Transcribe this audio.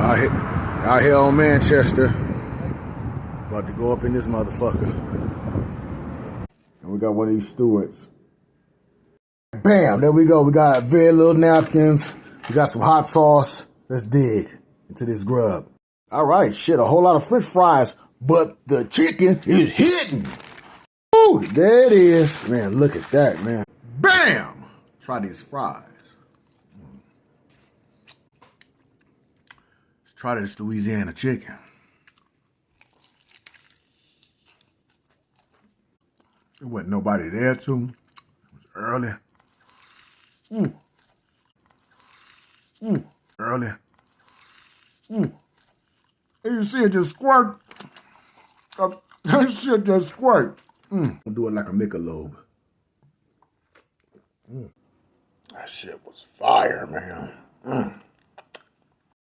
Out here on Manchester. About to go up in this motherfucker. And we got one of these stewards. Bam, there we go. We got very little napkins. We got some hot sauce. Let's dig into this grub. All right, shit, a whole lot of French fries, but the chicken is hidden. Ooh, there it is. Man, look at that, man. Bam! Try these fries. Let's try this Louisiana chicken. There wasn't nobody there, too. It was early. Early. And you see it just squirt. That shit just squirt. I'll do it like a Michelob. That shit was fire, man.